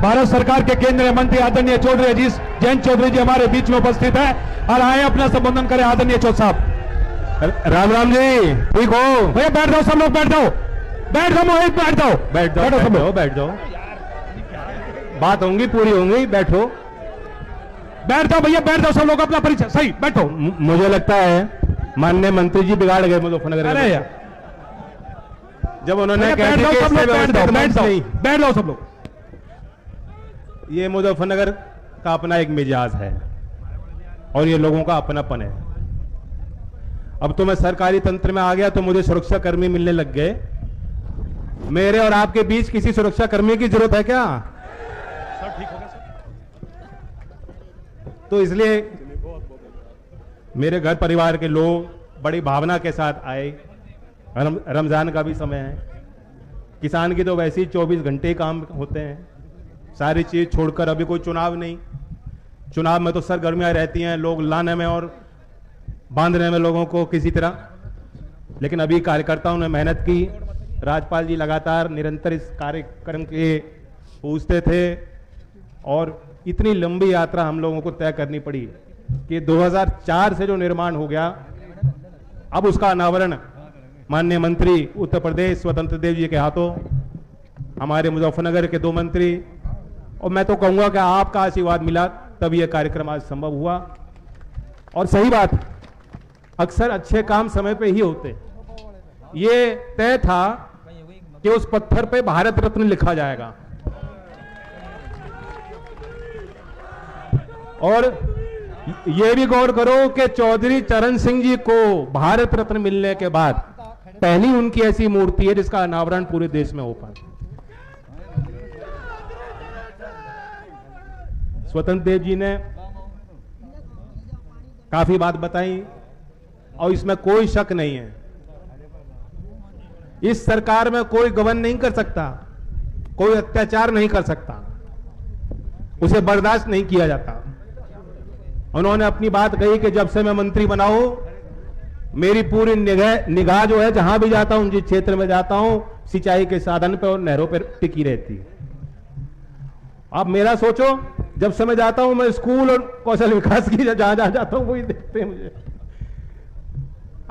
भारत सरकार के केंद्रीय मंत्री आदरणीय चौधरी अजीत जैन चौधरी जी हमारे बीच में उपस्थित है और आए अपना संबोधन करें। आदरणीय चौधरी साहब। राम राम जी, ठीक हो भैया? बैठ जाओ सब लोग, बैठ जाओ, बैठ जाओ मोहित, बैठ जाओ, बैठ जाओ, बैठो सब लोग, बैठ जाओ, बात होंगी पूरी होंगी, बैठो बैठ जाओ भैया, बैठ जाओ सब लोग, अपना परिचय सही बैठो। मुझे लगता है माननीय मंत्री जी बिगाड़ गए मुजफ्फरनगर। अरे यार, जब उन्होंने बैठ जाओ सब लोग, बैठ जाओ सब लोग। ये मुजफ्फरनगर का अपना एक मिजाज है और ये लोगों का अपनापन है। अब तो मैं सरकारी तंत्र में आ गया तो मुझे सुरक्षा कर्मी मिलने लग गए। मेरे और आपके बीच किसी सुरक्षा कर्मी की जरूरत है क्या? सर ठीक हो गया सर? तो इसलिए मेरे घर परिवार के लोग बड़ी भावना के साथ आए। रमजान का भी समय है, किसान की तो वैसे ही 24 घंटे काम होते हैं, सारी चीज छोड़कर। अभी कोई चुनाव नहीं, चुनाव में तो सरगर्मियां रहती हैं, लोग लाने में और बांधने में लोगों को किसी तरह। लेकिन अभी कार्यकर्ताओं ने मेहनत की, राज्यपाल जी लगातार निरंतर इस कार्यक्रम के पूछते थे और इतनी लंबी यात्रा हम लोगों को तय करनी पड़ी कि 2004 से जो निर्माण हो गया, अब उसका अनावरण माननीय मंत्री उत्तर प्रदेश स्वतंत्र देव जी के हाथों, हमारे मुजफ्फरनगर के 2 मंत्री, और मैं तो कहूंगा कि आपका आशीर्वाद मिला तब यह कार्यक्रम आज संभव हुआ। और सही बात, अक्सर अच्छे काम समय पे ही होते। ये तय था कि उस पत्थर पे भारत रत्न लिखा जाएगा और ये भी गौर करो कि चौधरी चरण सिंह जी को भारत रत्न मिलने के बाद पहली उनकी ऐसी मूर्ति है जिसका अनावरण पूरे देश में हो पाए। स्वतंत्र देव जी ने काफी बात बताई और इसमें कोई शक नहीं है, इस सरकार में कोई गबन नहीं कर सकता, कोई अत्याचार नहीं कर सकता, उसे बर्दाश्त नहीं किया जाता। उन्होंने अपनी बात कही कि जब से मैं मंत्री बना हूं, मेरी पूरी निगाह जो है जहां भी जाता हूं, जिस क्षेत्र में जाता हूं, सिंचाई के साधन पे और नहरों पर टिकी रहती है। आप मेरा सोचो, जब से मैं जाता हूं, मैं स्कूल और कौशल विकास की जहां जहां जाता हूं वही देखते हैं मुझे।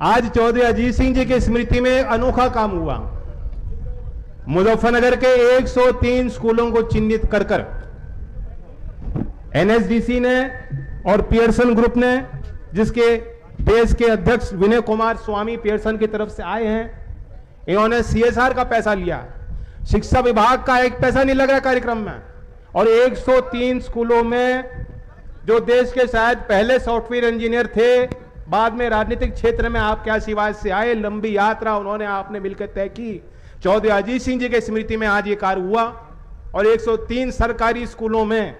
आज चौधरी अजीत सिंह जी की स्मृति में अनोखा काम हुआ। मुजफ्फरनगर के 103 स्कूलों को चिन्हित कर कर एनएसडीसी ने और पियर्सन ग्रुप ने, जिसके देश के अध्यक्ष विनय कुमार स्वामी पियर्सन की तरफ से आए हैं, इन्होंने सीएसआर का पैसा लिया। शिक्षा विभाग का एक पैसा नहीं लग रहा कार्यक्रम में, और 103 स्कूलों में जो देश के शायद पहले सॉफ्टवेयर इंजीनियर थे, बाद में राजनीतिक क्षेत्र में आपके आशीर्वाद से आए, लंबी यात्रा उन्होंने आपने मिलकर तय की। चौधरी अजीत सिंह जी की स्मृति में आज ये कार्य हुआ और 103 सरकारी स्कूलों में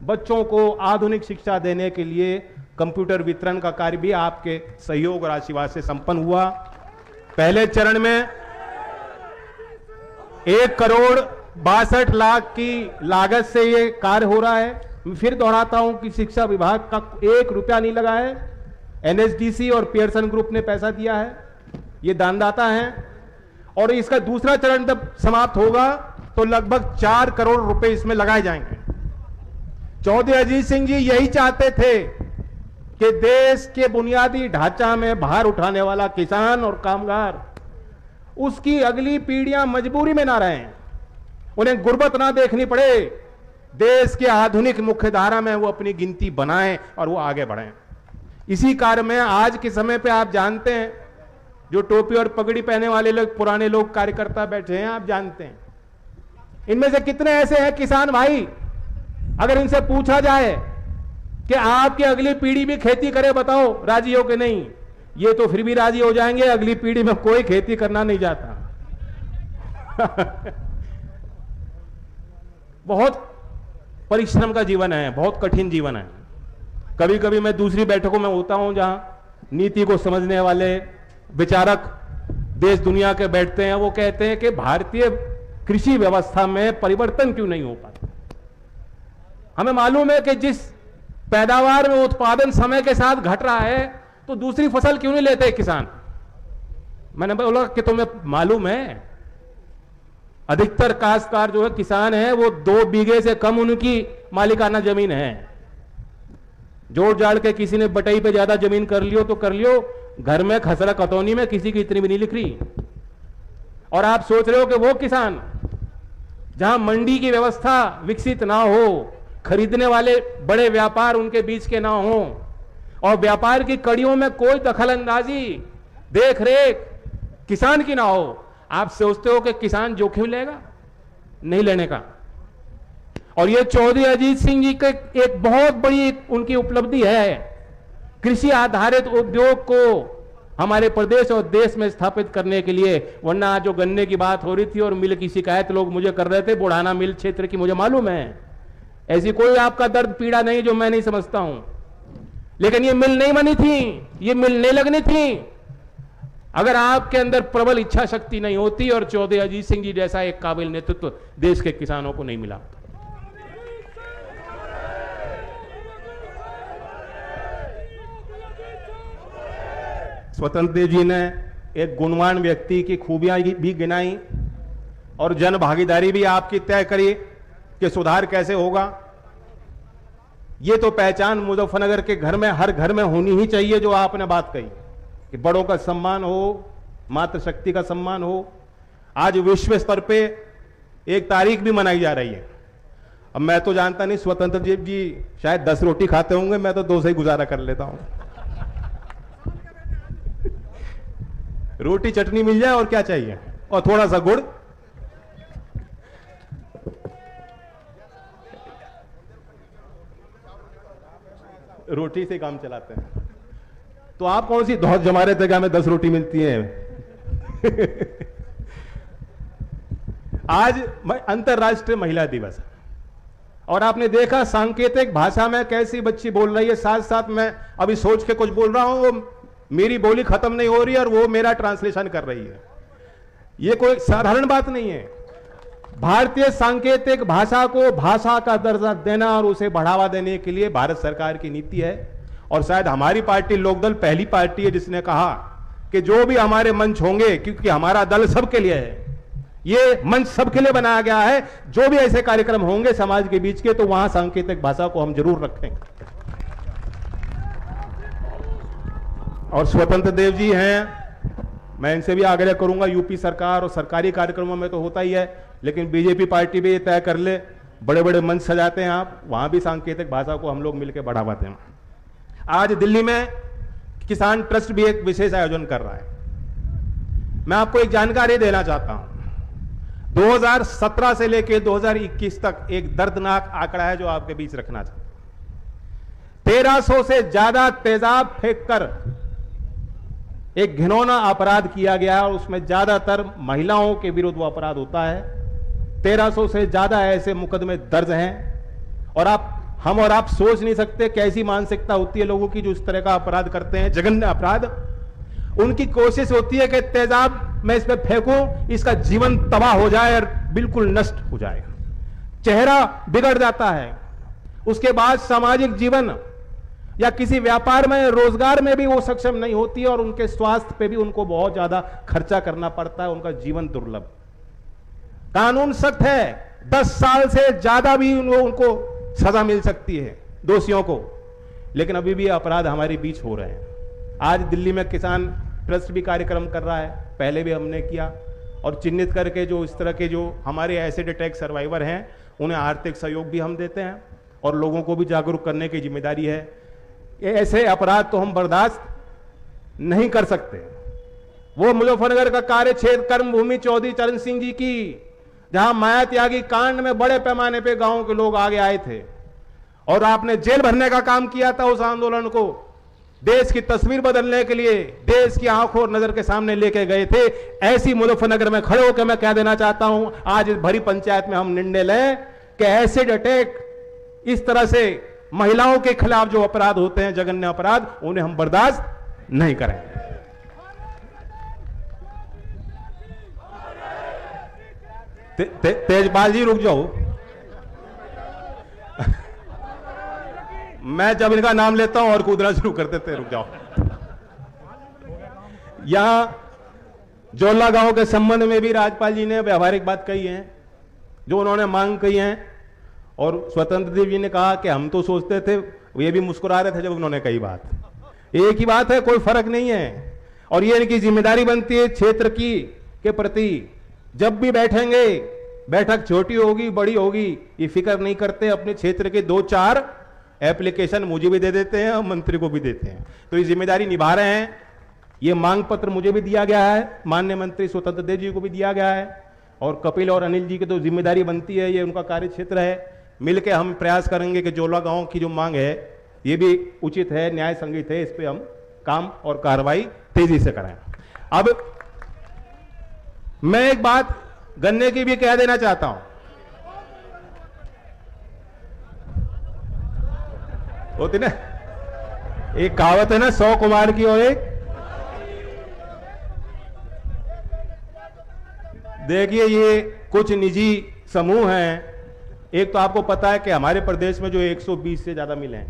बच्चों को आधुनिक शिक्षा देने के लिए कंप्यूटर वितरण का कार्य भी आपके सहयोग और आशीर्वाद से संपन्न हुआ। पहले चरण में 1,62,00,000 की लागत से ये कार्य हो रहा है। मैं फिर दोहराता हूं कि शिक्षा विभाग का 1 रुपया नहीं लगा है, एनएसडीसी और पियर्सन ग्रुप ने पैसा दिया है, ये दानदाता हैं। और इसका दूसरा चरण जब समाप्त होगा तो लगभग 4 करोड़ रुपए इसमें लगाए जाएंगे। चौधरी अजीत सिंह जी यही चाहते थे कि देश के बुनियादी ढांचा में भार उठाने वाला किसान और कामगार, उसकी अगली पीढ़ियां मजबूरी में ना रहें, उन्हें गुर्बत ना देखनी पड़े, देश के आधुनिक मुख्यधारा में वो अपनी गिनती बनाएं और वो आगे बढ़ें। इसी कार्य में आज के समय पे आप जानते हैं, जो टोपी और पगड़ी पहने वाले लोग, पुराने लोग कार्यकर्ता बैठे हैं, आप जानते हैं, इनमें से कितने ऐसे हैं किसान भाई, अगर इनसे पूछा जाए कि आपकी अगली पीढ़ी भी खेती करे, बताओ राजी हो कि नहीं? ये तो फिर भी राजी हो जाएंगे, अगली पीढ़ी में कोई खेती करना नहीं जाता। बहुत परिश्रम का जीवन है, बहुत कठिन जीवन है। कभी कभी मैं दूसरी बैठकों में होता हूं जहां नीति को समझने वाले विचारक देश दुनिया के बैठते हैं, वो कहते हैं कि भारतीय कृषि व्यवस्था में परिवर्तन क्यों नहीं हो पाता। हमें मालूम है कि जिस पैदावार में उत्पादन समय के साथ घट रहा है, तो दूसरी फसल क्यों नहीं लेते किसान? मैंने बोला कि तुम्हें मालूम है अधिकतर काश्तकार जो है किसान है वो 2 बीघे से कम उनकी मालिकाना जमीन है। जोड़ जाड़ के किसी ने बटाई पे ज्यादा जमीन कर लियो तो कर लियो, घर में खसरा कतौनी में किसी की इतनी भी नहीं लिख रही। और आप सोच रहे हो कि वो किसान जहां मंडी की व्यवस्था विकसित ना हो, खरीदने वाले बड़े व्यापार उनके बीच के ना हो, और व्यापार की कड़ियों में कोई दखल अंदाजी देख रेख किसान की ना हो, आप सोचते हो कि किसान जोखिम लेगा? नहीं लेने का। और ये चौधरी अजीत सिंह जी के एक बहुत बड़ी उनकी उपलब्धि है, कृषि आधारित उद्योग को हमारे प्रदेश और देश में स्थापित करने के लिए। वरना आज जो गन्ने की बात हो रही थी और मिल की शिकायत लोग मुझे कर रहे थे, बुढ़ाना मिल क्षेत्र की, मुझे मालूम है ऐसी कोई आपका दर्द पीड़ा नहीं जो मैं नहीं समझता हूं, लेकिन ये मिल नहीं बनी थी, ये मिल नहीं लगनी थी अगर आपके अंदर प्रबल इच्छा शक्ति नहीं होती और चौधरी अजीत सिंह जी जैसा एक काबिल नेतृत्व देश के किसानों को नहीं मिला। स्वतंत्र देव जी ने एक गुणवान व्यक्ति की खूबियां भी गिनाई और जन भागीदारी भी आपकी तय करी कि सुधार कैसे होगा। ये तो पहचान मुजफ्फरनगर के घर में, हर घर में होनी ही चाहिए जो आपने बात कही कि बड़ों का सम्मान हो, मातृशक्ति का सम्मान हो। आज विश्व स्तर पे एक तारीख भी मनाई जा रही है। अब मैं तो जानता नहीं, स्वतंत्र देव जी शायद 10 रोटी खाते होंगे, मैं तो 2 से ही गुजारा कर लेता हूं। रोटी चटनी मिल जाए और क्या चाहिए, और थोड़ा सा गुड़। रोटी से काम चलाते हैं। तो आप कौन सी धौत जमा रहे थे कि हमें 10 रोटी मिलती है? आज अंतर्राष्ट्रीय महिला दिवस है और आपने देखा सांकेतिक भाषा में कैसी बच्ची बोल रही है। साथ साथ मैं अभी सोच के कुछ बोल रहा हूं, वो मेरी बोली खत्म नहीं हो रही और वो मेरा ट्रांसलेशन कर रही है। ये कोई साधारण बात नहीं है। भारतीय सांकेतिक भाषा को भाषा का दर्जा देना और उसे बढ़ावा देने के लिए भारत सरकार की नीति है। और शायद हमारी पार्टी लोकदल पहली पार्टी है जिसने कहा कि जो भी हमारे मंच होंगे, क्योंकि हमारा दल सबके लिए है, ये मंच सबके लिए बनाया गया है, जो भी ऐसे कार्यक्रम होंगे समाज के बीच के, तो वहां सांकेतिक भाषा को हम जरूर रखेंगे। और स्वतंत्र देव जी हैं, मैं इनसे भी आग्रह करूंगा, यूपी सरकार और सरकारी कार्यक्रमों में तो होता ही है, लेकिन बीजेपी पार्टी भी ये तय कर ले, बड़े बड़े मंच सजाते हैं आप, वहां भी सांकेतिक भाषा को हम लोग मिलकर बढ़ावा दें। आज दिल्ली में किसान ट्रस्ट भी एक विशेष आयोजन कर रहा है। मैं आपको एक जानकारी देना चाहता हूं। 2017 से लेकर 2021 तक एक दर्दनाक आंकड़ा है जो आपके बीच रखना चाहता हूं। 1300 से ज्यादा तेजाब फेंककर एक घिनौना अपराध किया गया और उसमें ज्यादातर महिलाओं के विरुद्ध वो अपराध होता है। 1300 से ज्यादा ऐसे मुकदमे दर्ज हैं और हम और आप सोच नहीं सकते कैसी मानसिकता होती है लोगों की जो इस तरह का अपराध करते हैं, जघन्य अपराध। उनकी कोशिश होती है कि तेजाब मैं इस पे फेंकूं, इसका जीवन तबाह हो जाए और बिल्कुल नष्ट हो जाए, चेहरा बिगड़ जाता है। उसके बाद सामाजिक जीवन या किसी व्यापार में, रोजगार में भी वो सक्षम नहीं होती और उनके स्वास्थ्य पे भी उनको बहुत ज्यादा खर्चा करना पड़ता है, उनका जीवन दुर्लभ। कानून सख्त है, 10 साल से ज्यादा भी उनको सजा मिल सकती है दोषियों को, लेकिन अभी भी अपराध हमारे बीच हो रहे हैं। आज दिल्ली में किसान ट्रस्ट भी कार्यक्रम कर रहा है, पहले भी हमने किया, और चिन्हित करके जो इस तरह के जो हमारे एसिड अटैक सर्वाइवर हैं उन्हें आर्थिक सहयोग भी हम देते हैं और लोगों को भी जागरूक करने की जिम्मेदारी है। ऐसे अपराध तो हम बर्दाश्त नहीं कर सकते। वो मुजफ्फरनगर का कार्य क्षेत्र कर्मभूमि चौधरी चरण सिंह जी की, जहां माया त्यागी कांड में बड़े पैमाने पे गांव के लोग आगे आए थे और आपने जेल भरने का काम किया था। उस आंदोलन को देश की तस्वीर बदलने के लिए देश की आंखों और नजर के सामने लेके गए थे। ऐसी मुजफ्फरनगर में खड़े होकर मैं कह देना चाहता हूं, आज इस भरी पंचायत में हम निर्णय लें कि एसिड अटैक, इस तरह से महिलाओं के खिलाफ जो अपराध होते हैं, जघन्य अपराध, उन्हें हम बर्दाश्त नहीं करेंगे। तेजपाल जी रुक जाओ, मैं जब इनका नाम लेता हूं और कूदना शुरू कर देते, रुक जाओ। यहां जोला गांव के संबंध में भी राज्यपाल जी ने व्यवहारिक बात कही है, जो उन्होंने मांग कही है। और स्वतंत्र देव जी ने कहा कि हम तो सोचते थे, ये भी मुस्कुरा रहे थे जब उन्होंने कही बात। एक ही बात है, कोई फर्क नहीं है। और ये इनकी जिम्मेदारी बनती है क्षेत्र की के प्रति। जब भी बैठेंगे, बैठक छोटी होगी बड़ी होगी ये फिक्र नहीं करते, अपने क्षेत्र के 2-4 एप्लीकेशन मुझे भी दे देते हैं और मंत्री को भी देते हैं। तो ये जिम्मेदारी निभा रहे हैं। ये मांग पत्र मुझे भी दिया गया है, माननीय मंत्री स्वतंत्र देव जी को भी दिया गया है, और कपिल और अनिल जी की तो जिम्मेदारी बनती है, ये उनका कार्य क्षेत्र है। मिलकर हम प्रयास करेंगे कि जोला गांव की जो मांग है ये भी उचित है, न्याय संगत है, इस पे हम काम और कार्रवाई तेजी से करें। अब मैं एक बात गन्ने की भी कह देना चाहता हूं। होती ना एक कहावत है ना, 100 कुमार की और एक। देखिए ये कुछ निजी समूह हैं। एक तो आपको पता है कि हमारे प्रदेश में जो 120 से ज्यादा मिल हैं,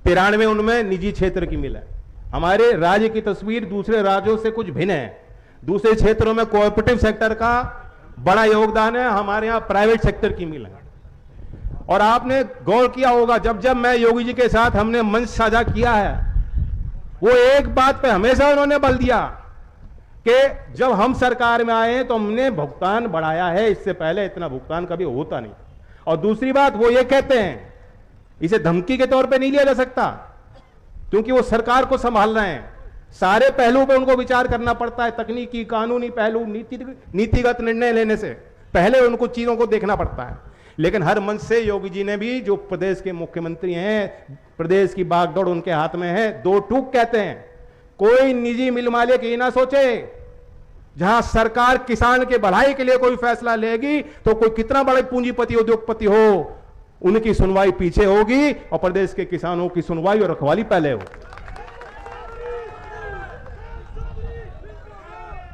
93 उनमें निजी क्षेत्र की मिल है। हमारे राज्य की तस्वीर दूसरे राज्यों से कुछ भिन्न है। दूसरे क्षेत्रों में कोऑपरेटिव सेक्टर का बड़ा योगदान है, हमारे यहां प्राइवेट सेक्टर की मिल है। और आपने गौर किया होगा, जब जब मैं योगी जी के साथ हमने मंच साझा किया है, वो एक बात पे हमेशा उन्होंने बल दिया कि जब हम सरकार में आए तो हमने भुगतान बढ़ाया है, इससे पहले इतना भुगतान कभी होता नहीं। और दूसरी बात वो ये कहते हैं, इसे धमकी के तौर पे नहीं लिया जा सकता, क्योंकि वो सरकार को संभाल रहे हैं। सारे पहलू पे उनको विचार करना पड़ता है, तकनीकी, कानूनी पहलू, नीतिगत निर्णय लेने से पहले उनको चीजों को देखना पड़ता है। लेकिन हर मंच से योगी जी ने भी, जो प्रदेश के मुख्यमंत्री हैं, प्रदेश की बागडोर उनके हाथ में है, 2 टूक कहते हैं, कोई निजी मिल मालिक ये ना सोचे जहां सरकार किसान के भलाई के लिए कोई फैसला लेगी तो कोई कितना बड़े पूंजीपति उद्योगपति हो, उनकी सुनवाई पीछे होगी और प्रदेश के किसानों की सुनवाई और रखवाली पहले हो।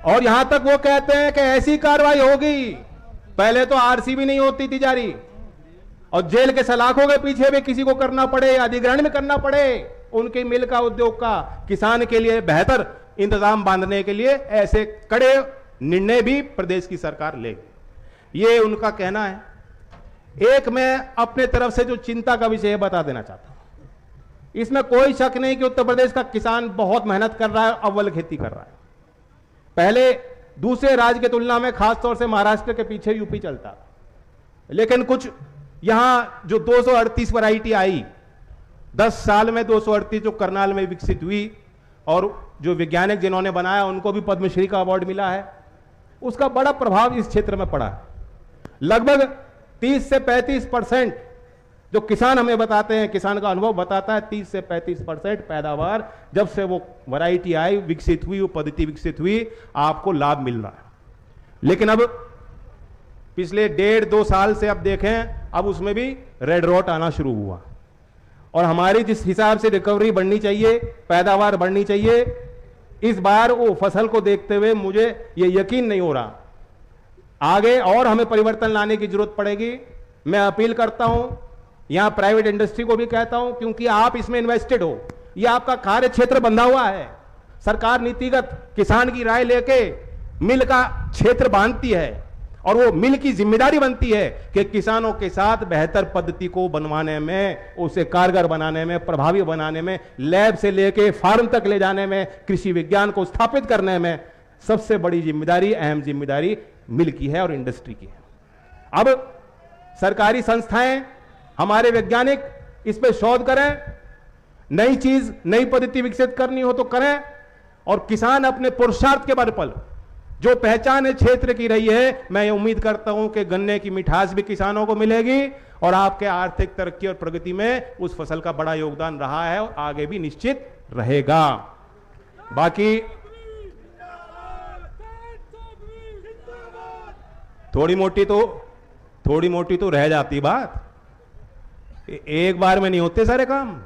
और यहां तक वो कहते हैं कि ऐसी कार्रवाई होगी, पहले तो आरसी भी नहीं होती थी जारी, और जेल के सलाखों के पीछे भी किसी को करना पड़े, अधिग्रहण में करना पड़े उनकी मिल का, उद्योग का, किसान के लिए बेहतर इंतजाम बांधने के लिए ऐसे कड़े निर्णय भी प्रदेश की सरकार लेगी। ये उनका कहना है। एक मैं अपने तरफ से जो चिंता का विषय बता देना चाहता हूं। इसमें कोई शक नहीं कि उत्तर प्रदेश का किसान बहुत मेहनत कर रहा है, अव्वल खेती कर रहा है। पहले दूसरे राज्य की तुलना में खासतौर से महाराष्ट्र के पीछे यूपी चलता, लेकिन कुछ यहां जो 238 वैरायटी आई 10 साल में, 238 जो करनाल में विकसित हुई, और जो वैज्ञानिक जिन्होंने बनाया उनको भी पद्मश्री का अवार्ड मिला है, उसका बड़ा प्रभाव इस क्षेत्र में पड़ा है। लगभग 30 से 35% जो किसान हमें बताते हैं, किसान का अनुभव बताता है, 30 से 35% पैदावार जब से वो वैरायटी आई, विकसित हुई, वो पद्धति विकसित हुई, आपको लाभ मिल रहा है। लेकिन अब पिछले 1.5-2 साल से अब देखें, अब उसमें भी रेड रॉट आना शुरू हुआ। और हमारी जिस हिसाब से रिकवरी बढ़नी चाहिए, पैदावार बढ़नी चाहिए, इस बार वो फसल को देखते हुए मुझे ये यकीन नहीं हो रहा। आगे और हमें परिवर्तन लाने की जरूरत पड़ेगी। मैं अपील करता हूं, यहां प्राइवेट इंडस्ट्री को भी कहता हूं, क्योंकि आप इसमें इन्वेस्टेड हो, ये आपका कार्य क्षेत्र बंधा हुआ है। सरकार नीतिगत किसान की राय लेके मिल का क्षेत्र बांधती है, और वो मिल की जिम्मेदारी बनती है कि किसानों के साथ बेहतर पद्धति को बनवाने में, उसे कारगर बनाने में, प्रभावी बनाने में, लैब से लेके फार्म तक ले जाने में, कृषि विज्ञान को स्थापित करने में सबसे बड़ी जिम्मेदारी, अहम जिम्मेदारी मिल की है और इंडस्ट्री की है। अब सरकारी संस्थाएं, हमारे वैज्ञानिक इस पे शोध करें, नई चीज, नई पद्धति विकसित करनी हो तो करें, और किसान अपने पुरुषार्थ के बल पर जो पहचान है क्षेत्र की रही है, मैं ये उम्मीद करता हूं कि गन्ने की मिठास भी किसानों को मिलेगी, और आपके आर्थिक तरक्की और प्रगति में उस फसल का बड़ा योगदान रहा है और आगे भी निश्चित रहेगा। बाकी थोड़ी मोटी तो रह जाती बात, एक बार में नहीं होते सारे काम।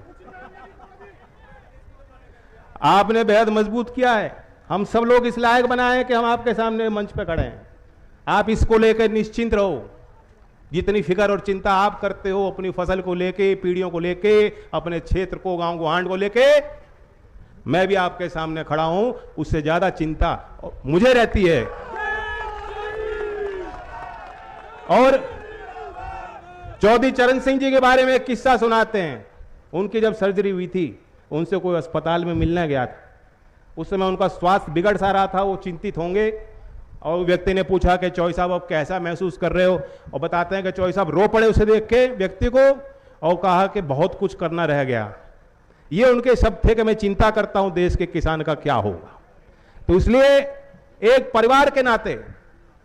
आपने बेहद मजबूत किया है, हम सब लोग इस लायक बनाए हैं कि हम आपके सामने मंच पे खड़े हैं। आप इसको लेकर निश्चिंत रहो, जितनी फिक्र और चिंता आप करते हो अपनी फसल को लेके, पीढ़ियों को लेके, अपने क्षेत्र को, गांव गुहांड को लेके, मैं भी आपके सामने खड़ा हूं, उससे ज्यादा चिंता मुझे रहती है। और चौधरी चरण सिंह जी के बारे में एक किस्सा सुनाते हैं। उनकी जब सर्जरी हुई थी, उनसे कोई अस्पताल में मिलने गया था। उस समय उनका स्वास्थ्य बिगड़ सा रहा था, वो चिंतित होंगे। और व्यक्ति ने पूछा कि चौधरी साहब आप कैसा महसूस कर रहे हो? और बताते हैं कि चौधरी साहब रो पड़े उसे देख के व्यक्ति को, और कहा कि बहुत कुछ करना रह गया। ये उनके शब्द थे कि मैं चिंता करता हूं देश के किसान का क्या होगा। तो इसलिए एक परिवार के नाते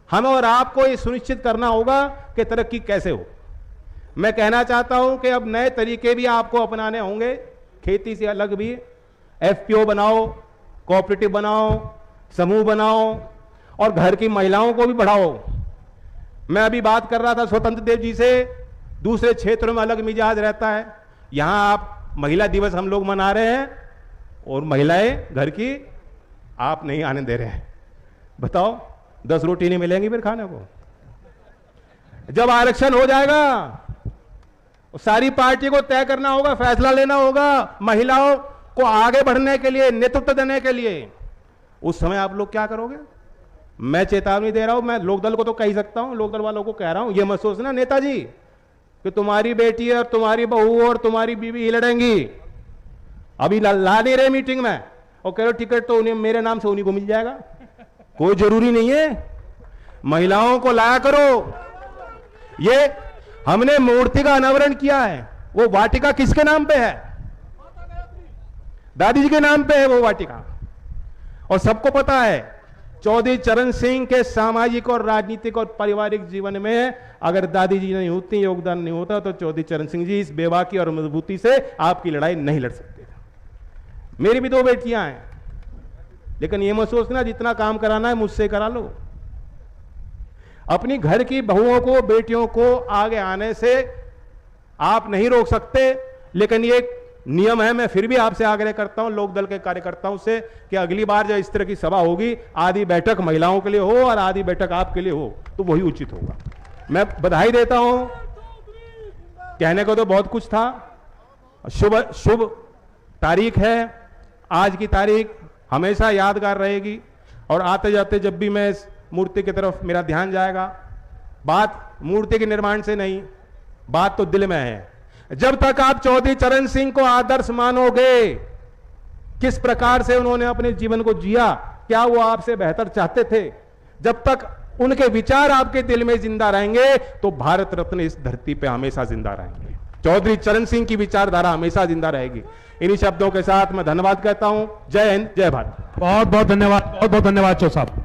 हमें और आपको ये सुनिश्चित करना होगा कि तरक्की कैसे हो। मैं कहना चाहता हूं कि अब नए तरीके भी आपको अपनाने होंगे, खेती से अलग भी। एफपीओ बनाओ, कोऑपरेटिव बनाओ, समूह बनाओ, और घर की महिलाओं को भी बढ़ाओ। मैं अभी बात कर रहा था स्वतंत्र देव जी से, दूसरे क्षेत्रों में अलग मिजाज रहता है। यहां आप महिला दिवस हम लोग मना रहे हैं और महिलाएं घर की आप नहीं आने दे रहे हैं। बताओ 10 रोटी नहीं मिलेंगी फिर खाने को। जब आरक्षण हो जाएगा, सारी पार्टी को तय करना होगा, फैसला लेना होगा महिलाओं को आगे बढ़ने के लिए, नेतृत्व देने के लिए। उस समय आप लोग क्या करोगे? मैं चेतावनी दे रहा हूं, मैं लोकदल को तो कह ही सकता हूं, लोकदल वालों को कह रहा हूं, ये मत सोचना नेताजी कि तुम्हारी बेटी और तुम्हारी बहू और तुम्हारी बीवी ही लड़ेंगी। अभी ला नहीं रहे मीटिंग में और कह रहे टिकट तो उन्हें मेरे नाम से उन्हीं को मिल जाएगा। कोई जरूरी नहीं है, महिलाओं को लाया करो। ये हमने मूर्ति का अनावरण किया है, वो वाटिका किसके नाम पे है? दादी जी के नाम पे है वो वाटिका। और सबको पता है चौधरी चरण सिंह के सामाजिक और राजनीतिक और पारिवारिक जीवन में अगर दादी जी नहीं होती, योगदान नहीं होता, तो चौधरी चरण सिंह जी इस बेबाकी और मजबूती से आपकी लड़ाई नहीं लड़ सकते थे। मेरी भी 2 बेटियां हैं, लेकिन ये मत सोचना जितना काम कराना है मुझसे करा लो। अपनी घर की बहुओं को, बेटियों को आगे आने से आप नहीं रोक सकते, लेकिन ये नियम है। मैं फिर भी आपसे आग्रह करता हूं, लोकदल के कार्यकर्ताओं से, कि अगली बार जब इस तरह की सभा होगी, आधी बैठक महिलाओं के लिए हो और आधी बैठक आपके लिए हो, तो वही उचित होगा। मैं बधाई देता हूं, कहने को तो बहुत कुछ था। शुभ तारीख है, आज की तारीख हमेशा यादगार रहेगी। और आते जाते जब भी मैं इस मूर्ति की तरफ मेरा ध्यान जाएगा, बात मूर्ति के निर्माण से नहीं, बात तो दिल में है। जब तक आप चौधरी चरण सिंह को आदर्श मानोगे, किस प्रकार से उन्होंने अपने जीवन को जिया, क्या वो आपसे बेहतर चाहते थे, जब तक उनके विचार आपके दिल में जिंदा रहेंगे, तो भारत रत्न इस धरती पे हमेशा जिंदा रहेंगे। चौधरी चरण सिंह की विचारधारा हमेशा जिंदा रहेगी। इन्हीं शब्दों के साथ मैं धन्यवाद कहता हूं। जय हिंद, जय भारत। बहुत बहुत धन्यवाद, बहुत बहुत धन्यवाद चौ साहब।